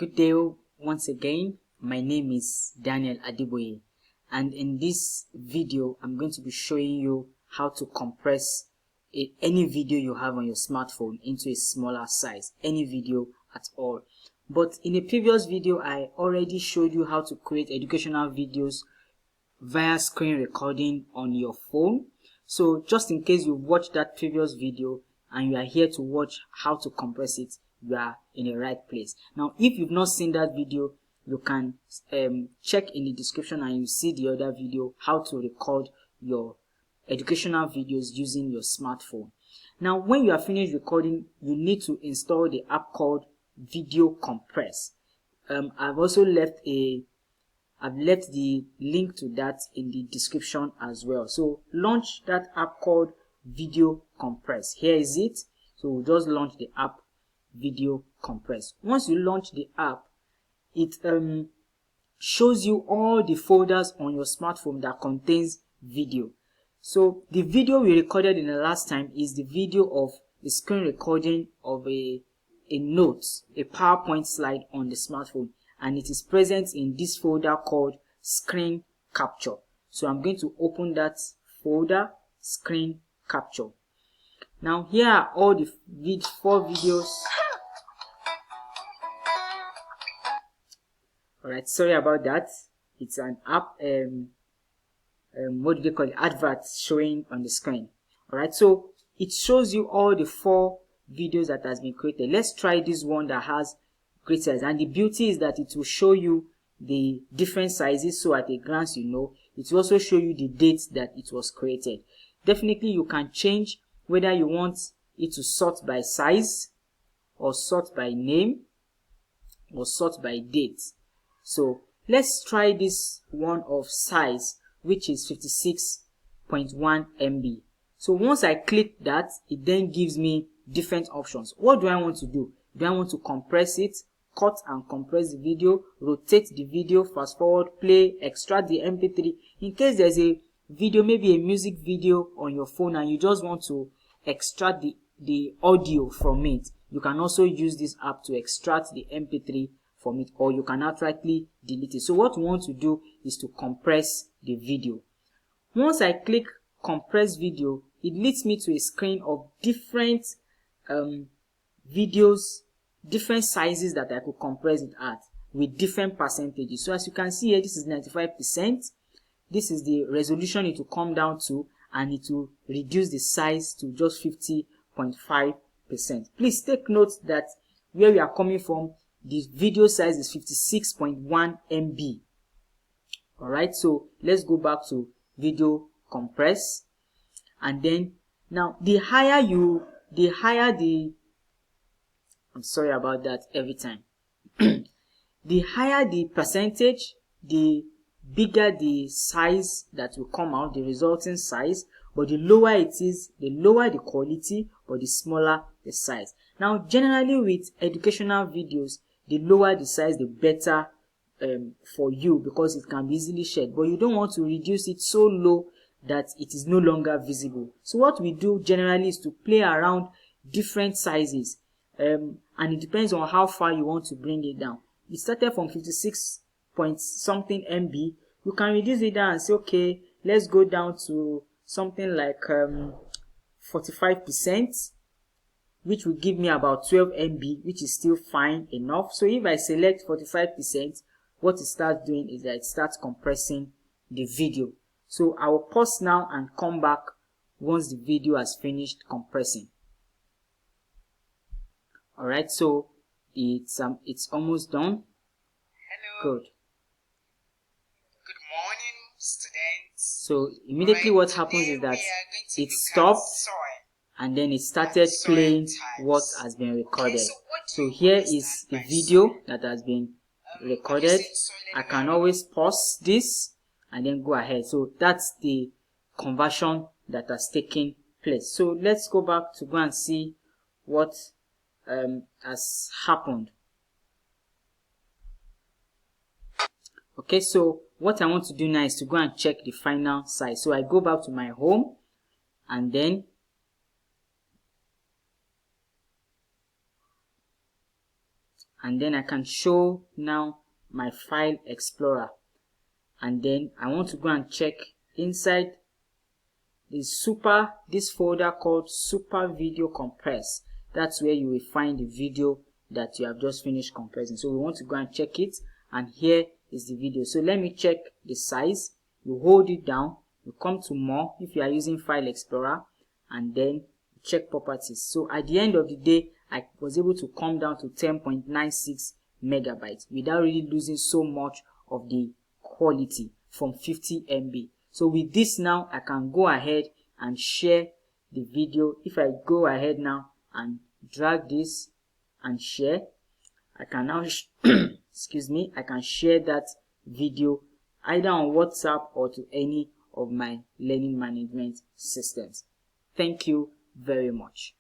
Good day once again. My name is Daniel Adiboye, and in this video I'm going to be showing you how to compress any video you have on your smartphone into a smaller size, any video at all. But in a previous video I already showed you how to create educational videos via screen recording on your phone. So just in case you watched that previous video and you are here to watch how to compress it, you are in the right place. Now if you've not seen that video, you can check in the description and you see the other video, how to record your educational videos using your smartphone. Now when you are finished recording, you need to install the app called Video Compress. I've left the link to that in the description as well. So launch that app called Video Compress. Here is it. So we'll just launch the app Video Compress. Once you launch the app, it shows you all the folders on your smartphone that contains video. So the video we recorded in the last time is the video of the screen recording of a note, a PowerPoint slide on the smartphone, and it is present in this folder called Screen Capture. So I'm going to open that folder, Screen Capture. Now here are all the 4 videos. Alright, sorry about that. It's an app, what do they call it? Advert showing on the screen. Alright, so it shows you all the 4 videos that has been created. Let's try this one that has great size, and the beauty is that it will show you the different sizes, so at a glance you know. It will also show you the date that it was created. Definitely you can change whether you want it to sort by size, or sort by name, or sort by date. So let's try this one of size, which is 56.1 MB. So once I click that, it then gives me different options. What do I want to do? Do I want to compress it, cut and compress the video, rotate the video, fast forward, play, extract the MP3? In case there's a video, maybe a music video on your phone, and you just want to extract the audio from it, you can also use this app to extract the MP3 from it, or you can outrightly delete it. So what we want to do is to compress the video. Once I click compress video, it leads me to a screen of different videos, different sizes that I could compress it at with different percentages. So as you can see here, this is 95%. This is the resolution it will come down to, and it will reduce the size to just 50.5%. Please take note that where we are coming from, the video size is 56.1 MB. Alright, so let's go back to Video Compress, and then now I'm sorry about that every time. The higher the percentage, the bigger the size that will come out, the resulting size. But the lower it is, the lower the quality, but the smaller the size. Now generally with educational videos, the lower the size, the better for you, because it can be easily shared. But you don't want to reduce it so low that it is no longer visible. So what we do generally is to play around different sizes, and it depends on how far you want to bring it down. It started from 56 point something MB. You can reduce it down and say, okay, let's go down to something like 45%, which will give me about 12 MB, which is still fine enough. So if I select 45%, what it starts doing is that it starts compressing the video. So I will pause now and come back once the video has finished compressing. Alright, so it's almost done. Hello. Good. Good morning, students. So immediately what happens is that it stopped, and then it started playing what has been recorded. So here is the video that has been recorded. I can always pause this and then go ahead. So that's the conversion that has taken place. So let's go back to go and see what has happened. Okay, so what I want to do now is to go and check the final size. So I go back to my home, and then and then I can show now my file explorer, and then I want to go and check inside this folder called super video compress. That's where you will find the video that you have just finished compressing. So we want to go and check it, and here is the video. So let me check the size. You hold it down, you come to more if you are using file explorer, and then check properties. So at the end of the day, I was able to come down to 10.96 megabytes without really losing so much of the quality from 50 MB. So with this now, I can go ahead and share the video. If I go ahead now and drag this and share, I can now excuse me, I can share that video either on WhatsApp or to any of my learning management systems. Thank you very much.